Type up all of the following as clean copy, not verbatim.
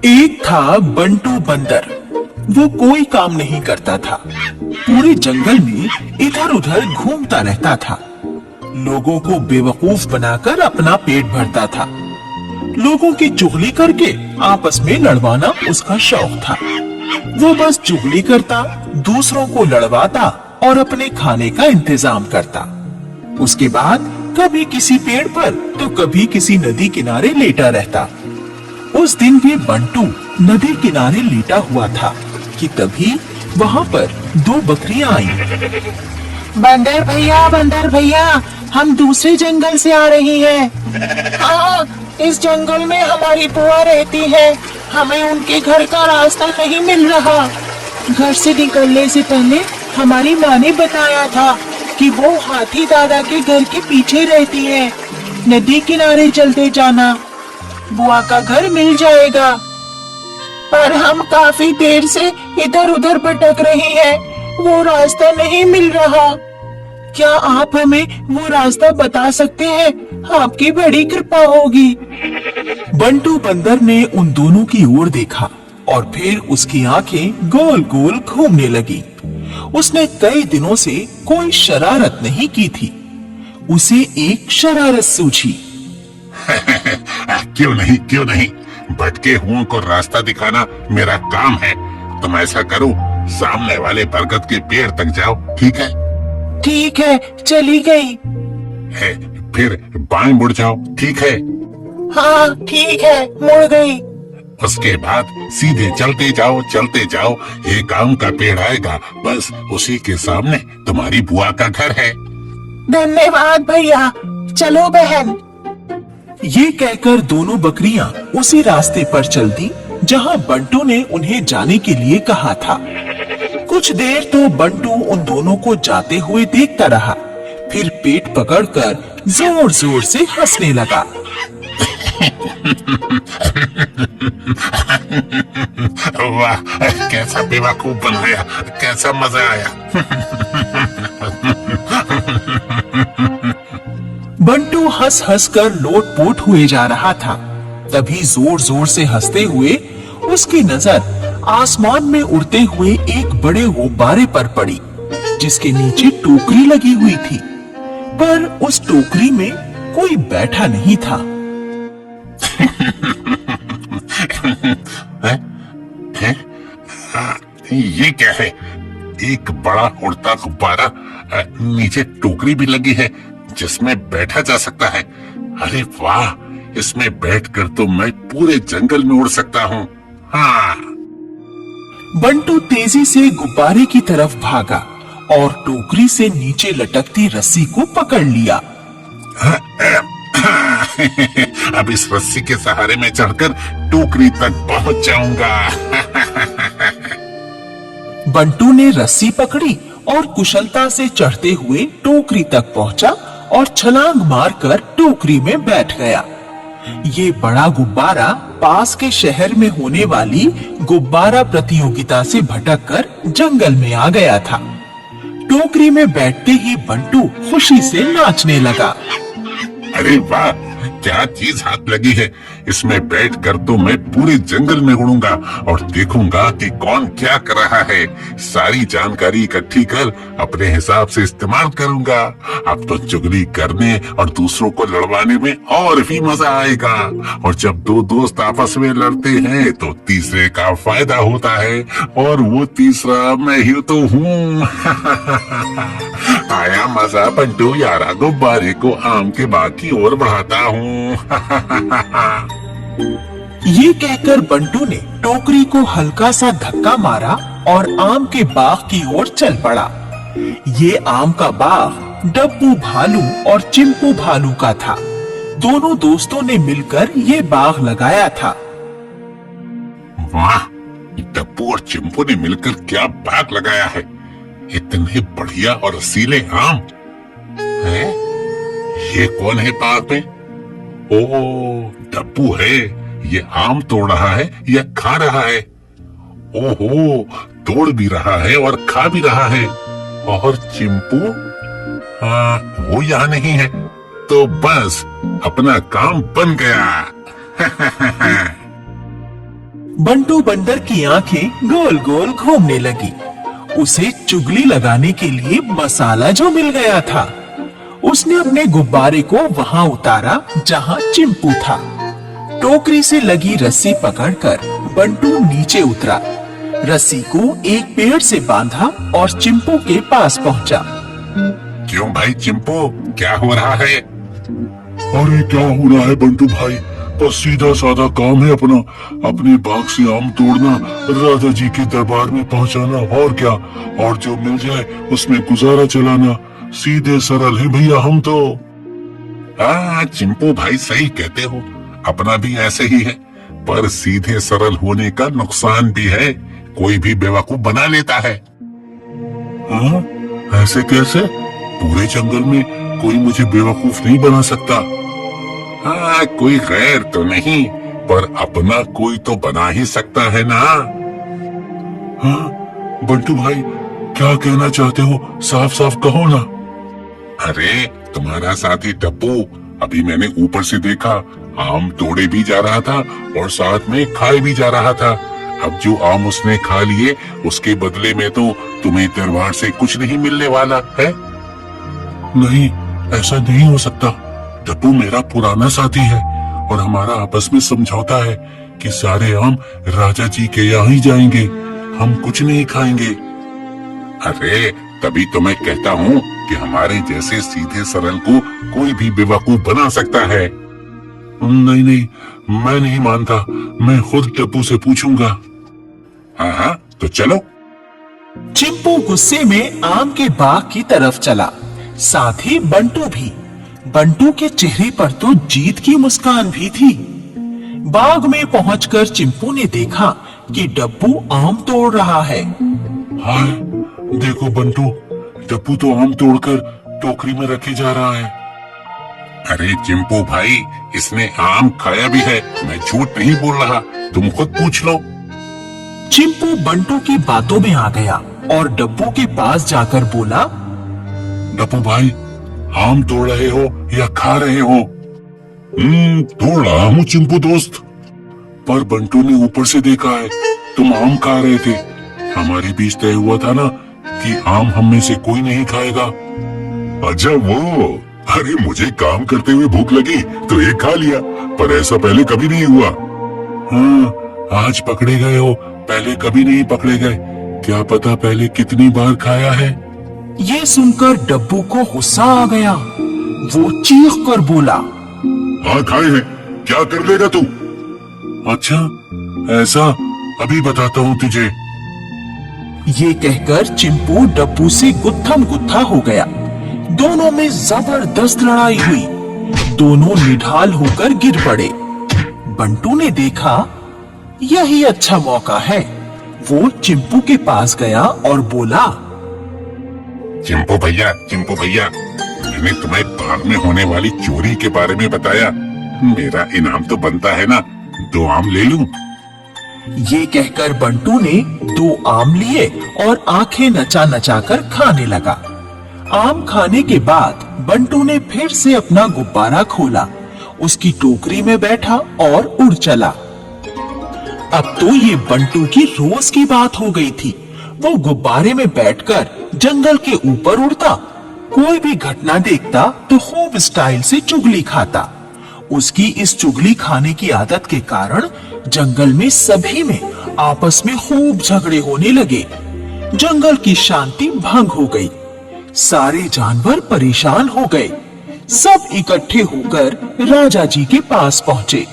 एक था बंटू बंदर। वो कोई काम नहीं करता था। पूरे जंगल में इधर उधर घूमता रहता था। लोगों को बेवकूफ बनाकर अपना पेट भरता था। लोगों की चुगली करके आपस में लड़वाना उसका शौक था। वो बस चुगली करता, दूसरों को लड़वाता और अपने खाने का इंतजाम करता। उसके बाद कभी किसी पेड़ पर तो कभी किसी नदी किनारे लेटा रहता। उस दिन भी बंटू नदी किनारे लेटा हुआ था कि तभी वहाँ पर दो बकरियां आईं। बंदर भैया, हम दूसरे जंगल से आ रही हैं। हाँ, इस जंगल में हमारी बुआ रहती है। हमें उनके घर का रास्ता नहीं मिल रहा। घर से निकलने से पहले हमारी माँ ने बताया था कि वो हाथी दादा के घर के पीछे रहती है। नदी किनारे चलते जाना, बुआ का घर मिल जाएगा। पर हम काफी देर से इधर उधर भटक रही हैं। वो रास्ता नहीं मिल रहा। क्या आप हमें वो रास्ता बता सकते हैं? आपकी बड़ी कृपा होगी। बंटू बंदर ने उन दोनों की ओर देखा और फिर उसकी आंखें गोल गोल घूमने लगी। उसने कई दिनों से कोई शरारत नहीं की थी। उसे एक शरारत सूझी। क्यों नहीं, भटके हुओं को रास्ता दिखाना मेरा काम है। तुम ऐसा करो, सामने वाले बरगद के पेड़ तक जाओ, ठीक है? ठीक है, चली गई। फिर बाएं मुड़ जाओ, ठीक है? हाँ ठीक है, मुड़ गई। उसके बाद सीधे चलते जाओ, एक आम का पेड़ आएगा, बस उसी के सामने तुम्हारी बुआ का घर है। धन्यवाद भैया, चलो बहन। ये कहकर दोनों बकरियां उसी रास्ते पर चल दी जहां बंटू ने उन्हें जाने के लिए कहा था। कुछ देर तो बंटू उन दोनों को जाते हुए देखता रहा, फिर पेट पकड़कर जोर जोर से हंसने लगा। वाह, कैसा बेवकूफ बनाया, कैसा मजा आया। बंटू हंस हंस कर लोटपोट हुए जा रहा था। तभी जोर जोर से हंसते हुए उसकी नजर आसमान में उड़ते हुए एक बड़े गुब्बारे पर पड़ी, जिसके नीचे टोकरी लगी हुई थी। पर उस टोकरी में कोई बैठा नहीं था। ये क्या है? एक बड़ा उड़ता गुब्बारा, नीचे टोकरी भी लगी है जिसमें बैठा जा सकता है। अरे वाह, इसमें बैठकर तो मैं पूरे जंगल में उड़ सकता हूँ। हाँ। बंटू तेजी से गुब्बारे की तरफ भागा और टोकरी से नीचे लटकती रस्सी को पकड़ लिया। अब इस रस्सी के सहारे में चढ़कर टोकरी तक पहुंच जाऊंगा। बंटू ने रस्सी पकड़ी और कुशलता से चढ़ते हुए टोकरी तक पहुंचा और छलांग मारकर टोकरी में बैठ गया। ये बड़ा गुब्बारा पास के शहर में होने वाली गुब्बारा प्रतियोगिता से भटककर जंगल में आ गया था। टोकरी में बैठते ही बंटू खुशी से नाचने लगा। अरे वाह, क्या चीज हाथ लगी है। इसमें बैठकर तो मैं पूरे जंगल में उड़ूंगा और देखूंगा कि कौन क्या कर रहा है। सारी जानकारी इकट्ठी कर अपने हिसाब से इस्तेमाल करूंगा। अब तो चुगली करने और दूसरों को लड़वाने में और भी मजा आएगा। और जब दो दोस्त आपस में लड़ते हैं तो तीसरे का फायदा होता है, और वो तीसरा मैं ही तो हूँ। आया मजा बंटू यारा, गुब्बारे को आम के बाग की ओर बढ़ाता हूँ। ये कहकर बंटू ने टोकरी को हल्का सा धक्का मारा और आम के बाग की ओर चल पड़ा। ये आम का बाग डब्बू भालू और चिंपू भालू का था। दोनों दोस्तों ने मिलकर ये बाग लगाया था। वाह, डब्बू और चिंपू ने मिलकर क्या बाग लगाया है। इतने बढ़िया और रसीले आम हैं। ये कौन है बाग में? ओह, डब्बू है। ये आम तोड़ रहा है या खा रहा है? ओहो, तोड़ भी रहा है और खा भी रहा है। और चिंपू? वो यहाँ नहीं है, तो बस अपना काम बन गया। बंटू बंदर की आंखें गोल गोल घूमने लगी। उसे चुगली लगाने के लिए मसाला जो मिल गया था। उसने अपने गुब्बारे को वहां उतारा जहां चिंपू था। टोकरी से लगी रस्सी पकड़कर बंटू नीचे उतरा, रस्सी को एक पेड़ से बांधा और चिंपू के पास पहुंचा। क्यों भाई चिंपू, क्या हो रहा है? अरे क्या हो रहा है बंटू भाई, बस सीधा साधा काम है अपना, अपने बाग से आम तोड़ना, राजा जी के दरबार में पहुंचाना, और क्या, और जो मिल जाए उसमें गुजारा चलाना। सीधे सरल है भैया हम तो। हाँ चिंपू भाई सही कहते हो, अपना भी ऐसे ही है, पर सीधे सरल होने का नुकसान भी है, कोई भी बेवकूफ बना लेता है। हाँ ऐसे कैसे? पूरे जंगल में कोई मुझे बेवकूफ नहीं बना सकता। हाँ कोई गैर तो नहीं, पर अपना कोई तो बना ही सकता है ना। हाँ बंटू भाई, क्या कहना चाहते हो, साफ साफ कहो ना। अरे तुम्हारा साथी टप्पू अभी मैंने ऊपर से देखा, आम तोड़े भी जा रहा था और साथ में खाए भी जा रहा था। अब जो आम उसने खा लिए उसके बदले में तो तुम्हें दरबार से कुछ नहीं मिलने वाला है। नहीं, ऐसा नहीं हो सकता। टप्पू मेरा पुराना साथी है और हमारा आपस में समझौता है कि सारे आम राजा जी के यहाँ ही जाएंगे, हम कुछ नहीं खाएंगे। अरे तभी तो मैं कहता हूँ कि हमारे जैसे सीधे सरल को कोई भी बेवकूफ बना सकता है। नहीं नहीं, मैं नहीं मानता, मैं खुद टप्पू से पूछूंगा। हाँ हाँ तो चलो। चिंपू गुस्से में आम के बाग की तरफ चला, साथ ही बंटू भी। बंटू के चेहरे पर तो जीत की मुस्कान भी थी। बाग में पहुंचकर चिंपू ने देखा कि डब्बू आम तोड़ रहा है। हाय देखो बंटू, टप्पू तो आम तोड़कर टोकरी में रखे जा रहा है। अरे चिंपू भाई, इसने आम खाया भी है, मैं झूठ नहीं बोल रहा, तुम खुद पूछ लो। चिंपू बंटू की बातों में आ गया और डब्बू के पास जाकर बोला, टप्पू भाई, आम तोड़ रहे हो या खा रहे हो? तोड़ रहा हूँ चिंपू दोस्त। पर बंटू ने ऊपर से देखा है तुम आम खा रहे थे। हमारे बीच तय हुआ था ना कि आम हम में से कोई नहीं खाएगा। अच्छा वो, अरे मुझे काम करते हुए भूख लगी तो एक खा लिया, पर ऐसा पहले कभी नहीं हुआ। हाँ आज पकड़े गए हो, पहले कभी नहीं पकड़े गए, क्या पता पहले कितनी बार खाया है। ये सुनकर डब्बू को गुस्सा आ गया। वो चीख कर बोला, हाँ खाए हैं, क्या कर लेगा तू? अच्छा ऐसा, अभी बताता हूँ तुझे। ये कहकर चिंपू डब्बू से गुत्थम गुत्था हो गया। दोनों में जबरदस्त लड़ाई हुई। दोनों निढाल होकर गिर पड़े। बंटू ने देखा यही अच्छा मौका है। वो चिंपू के पास गया और बोला, चिंपू भैया, मैंने तुम्हें बाग में होने वाली चोरी के बारे में बताया, मेरा इनाम तो बनता है ना, 2 आम ले लूं? ये कहकर बंटू ने 2 आम लिए और आंखें नचा नचा कर खाने लगा। आम खाने के बाद बंटू ने फिर से अपना गुब्बारा खोला, उसकी टोकरी में बैठा और उड़ चला। अब तो ये बंटू की रोज की बात हो गई थी। वो गुब्बारे में बैठकर जंगल के ऊपर उड़ता, कोई भी घटना देखता तो खूब स्टाइल से चुगली खाता। उसकी इस चुगली खाने की आदत के कारण जंगल में सभी में आपस में खूब झगड़े होने लगे। जंगल की शांति भंग हो गई। सारे जानवर परेशान हो गए। सब इकट्ठे होकर राजा जी के पास पहुंचे।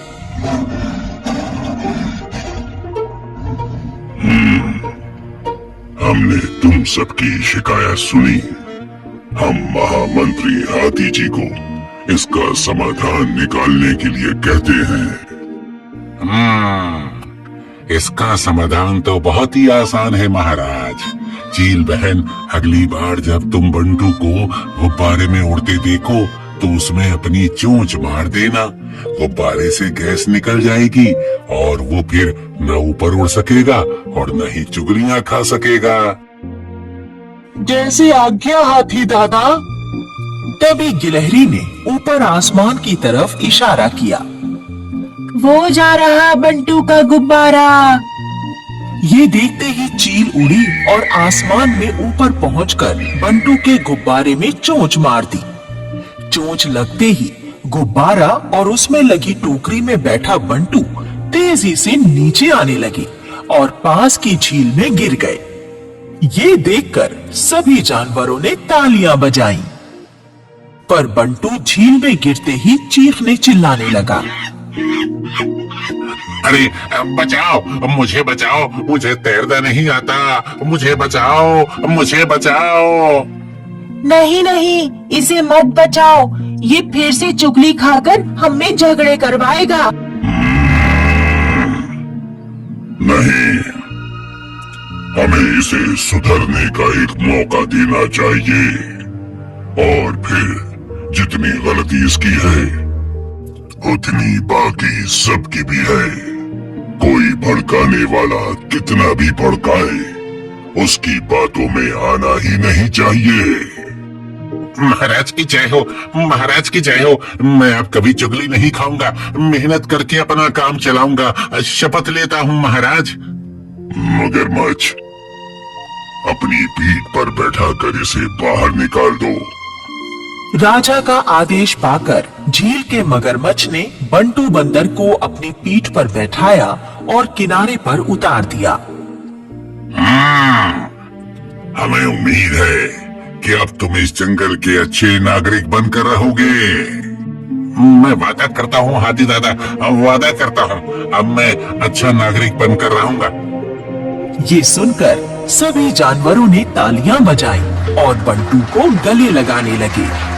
हमने तुम सबकी शिकायत सुनी। हम महामंत्री हाथी जी को इसका समाधान निकालने के लिए कहते हैं। इसका समाधान तो बहुत ही आसान है महाराज। चील बहन, अगली बार जब तुम बंटू को गुब्बारे में उड़ते देखो तो उसमें अपनी चोंच मार देना। गुब्बारे से गैस निकल जाएगी और वो फिर न ऊपर उड़ सकेगा और न ही चुगलियां खा सकेगा। जैसे आज्ञा हाथी दादा। तभी गिलहरी ने ऊपर आसमान की तरफ इशारा किया। वो जा रहा बंटू का गुब्बारा। ये देखते ही चील उड़ी और आसमान में ऊपर पहुंचकर बंटू के गुब्बारे में चोंच मार दी। चोंच लगते ही गुब्बारा और उसमें लगी टोकरी में बैठा बंटू तेजी से नीचे आने लगे और पास की झील में गिर गए। ये देखकर सभी जानवरों ने तालियां बजाईं। पर बंटू झील में गिरते ही चीखने चिल्लाने लगा। अरे बचाओ, मुझे तैरना नहीं आता, मुझे बचाओ, मुझे बचाओ। नहीं नहीं, इसे मत बचाओ, ये फिर से चुगली खाकर हमें झगड़े करवाएगा। नहीं, हमें इसे सुधरने का एक मौका देना चाहिए और फिर जितनी गलती इसकी है उतनी बाकी सबकी भी है। कोई भड़काने वाला कितना भी भड़काए उसकी बातों में आना ही नहीं चाहिए। महाराज की जय हो, महाराज की जय हो। मैं अब कभी चुगली नहीं खाऊंगा, मेहनत करके अपना काम चलाऊंगा, शपथ लेता हूँ महाराज। मगरमच्छ, अपनी पीठ पर बैठाकर इसे बाहर निकाल दो। राजा का आदेश पाकर झील के मगरमच्छ ने बंटू बंदर को अपनी पीठ पर बैठाया और किनारे पर उतार दिया। हमें उम्मीद है कि अब तुम इस जंगल के अच्छे नागरिक बनकर रहोगे। मैं वादा करता हूँ हाथी दादा, वादा करता हूँ अब मैं अच्छा नागरिक बनकर रहूंगा। ये सुनकर सभी जानवरों ने तालियां बजाईं और बंटू को गले लगाने लगे।